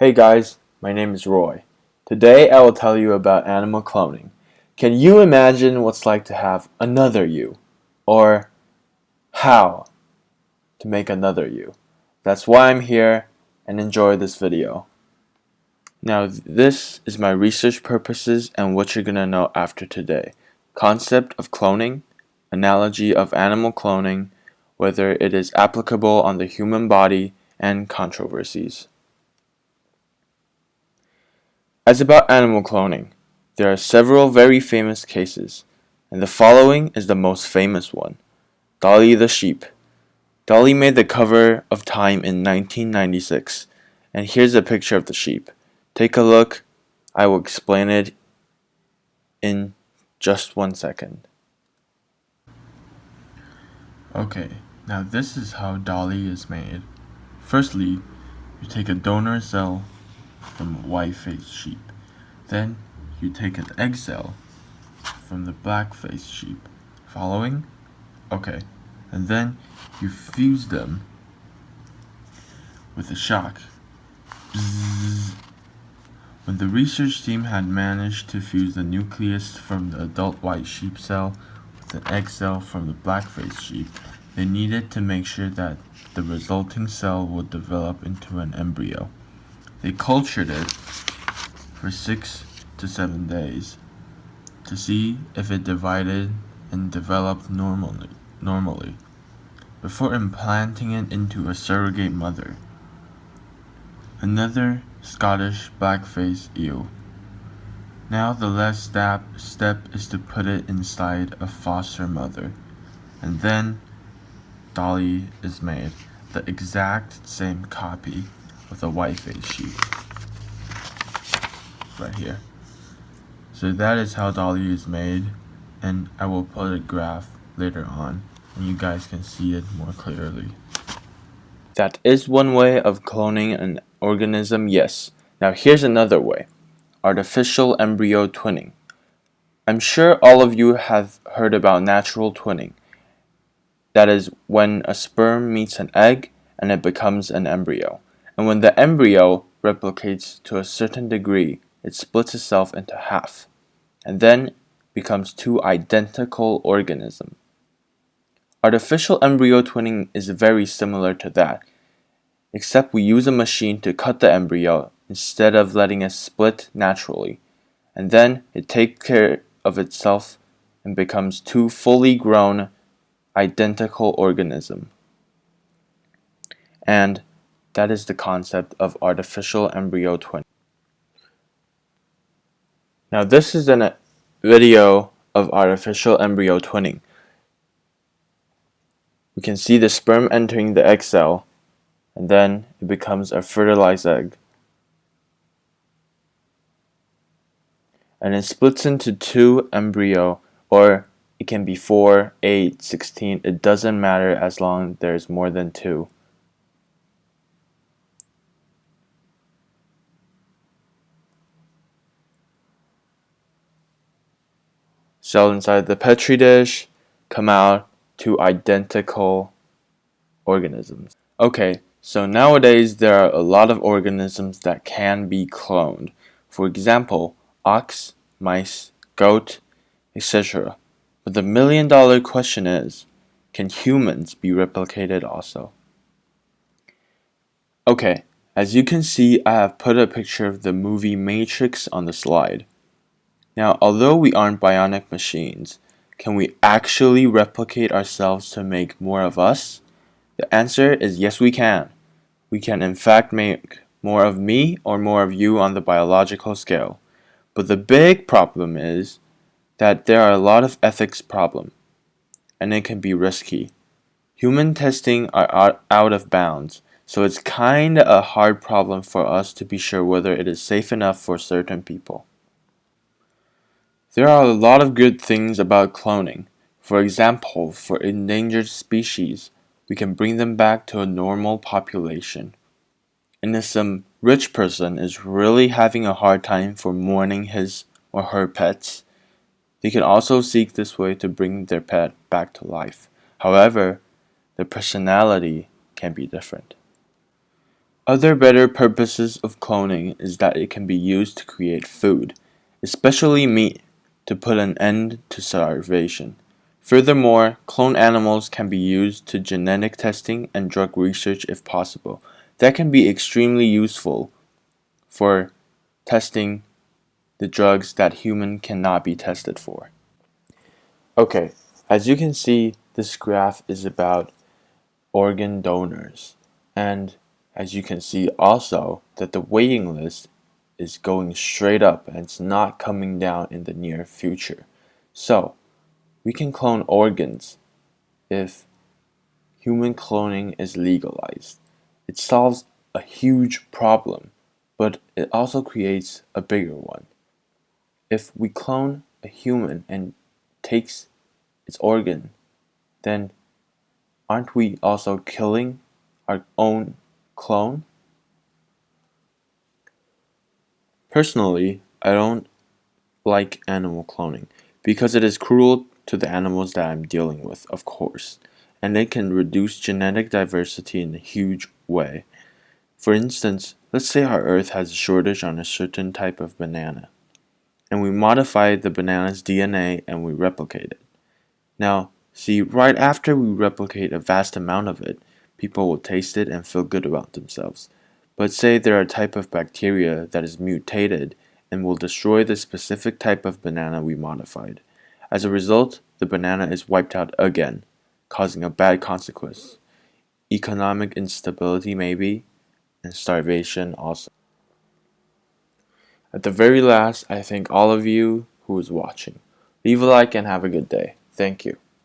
Hey guys, my name is Roy. Today I will tell you about animal cloning. Can you imagine what's like to have another you? Or how to make another you? That's why I'm here, and enjoy this video. Now this is my research purposes and what you're gonna know after today. Concept of cloning, analogy of animal cloning, whether it is applicable on the human body, and controversies. As about animal cloning, there are several very famous cases, and the following is the most famous one. Dolly the sheep. Dolly made the cover of Time in 1996, and here's a picture of the sheep. Take a look. I will explain it in just 1 second. Okay, now this is how Dolly is made. Firstly, you take a donor cell from a white-faced sheep. Then you take an egg cell from the black-faced sheep. Following? Okay. And then you fuse them with a shock. Bzzz. When the research team had managed to fuse the nucleus from the adult white sheep cell with an egg cell from the black-faced sheep, they needed to make sure that the resulting cell would develop into an embryo. They cultured it for 6 to 7 days to see if it divided and developed normally before implanting it into a surrogate mother. Another Scottish black-faced eel. Now the last step is to put it inside a foster mother, and then Dolly is made, the exact same copy of the white-faced sheep. Right here. So that is how Dolly is made, and I will put a graph later on, and you guys can see it more clearly. That is one way of cloning an organism, yes. Now here's another way. Artificial embryo twinning. I'm sure all of you have heard about natural twinning. That is when a sperm meets an egg and it becomes an embryo. And when the embryo replicates to a certain degree, it splits itself into half, and then becomes two identical organisms. Artificial embryo twinning is very similar to that, except we use a machine to cut the embryo instead of letting it split naturally, and then it takes care of itself and becomes two fully grown, identical organisms. And that is the concept of artificial embryo twinning. Now this is a video of artificial embryo twinning. We can see the sperm entering the egg cell, and then it becomes a fertilized egg. And it splits into two embryo, or it can be 4, 8, 16, it doesn't matter as long as there's more than two. Cell inside the petri dish, come out two identical organisms. Okay, so nowadays there are a lot of organisms that can be cloned. For example, ox, mice, goat, etc. But the million-dollar question is, can humans be replicated also? Okay, as you can see, I have put a picture of the movie Matrix on the slide. Now, although we aren't bionic machines, can we actually replicate ourselves to make more of us? The answer is yes, we can. We can in fact make more of me or more of you on the biological scale. But the big problem is that there are a lot of ethics problems, and it can be risky. Human testing are out of bounds, so it's kinda a hard problem for us to be sure whether it is safe enough for certain people. There are a lot of good things about cloning. For example, for endangered species, we can bring them back to a normal population. And if some rich person is really having a hard time for mourning his or her pets, they can also seek this way to bring their pet back to life. However, their personality can be different. Other better purposes of cloning is that it can be used to create food, especially meat, to put an end to starvation. Furthermore, cloned animals can be used to genetic testing and drug research if possible. That can be extremely useful for testing the drugs that human cannot be tested for. Okay, as you can see, this graph is about organ donors. And as you can see also that the waiting list is going straight up and it's not coming down in the near future. So, we can clone organs if human cloning is legalized. It solves a huge problem, but it also creates a bigger one. If we clone a human and takes its organ, then aren't we also killing our own clone? Personally, I don't like animal cloning because it is cruel to the animals that I'm dealing with, of course, and it can reduce genetic diversity in a huge way. For instance, let's say our Earth has a shortage on a certain type of banana, and we modify the banana's DNA and we replicate it. Now, see, right after we replicate a vast amount of it, people will taste it and feel good about themselves. But say there are a type of bacteria that is mutated and will destroy the specific type of banana we modified. As a result, the banana is wiped out again, causing a bad consequence. Economic instability maybe, and starvation also. At the very last, I thank all of you who is watching. Leave a like and have a good day. Thank you.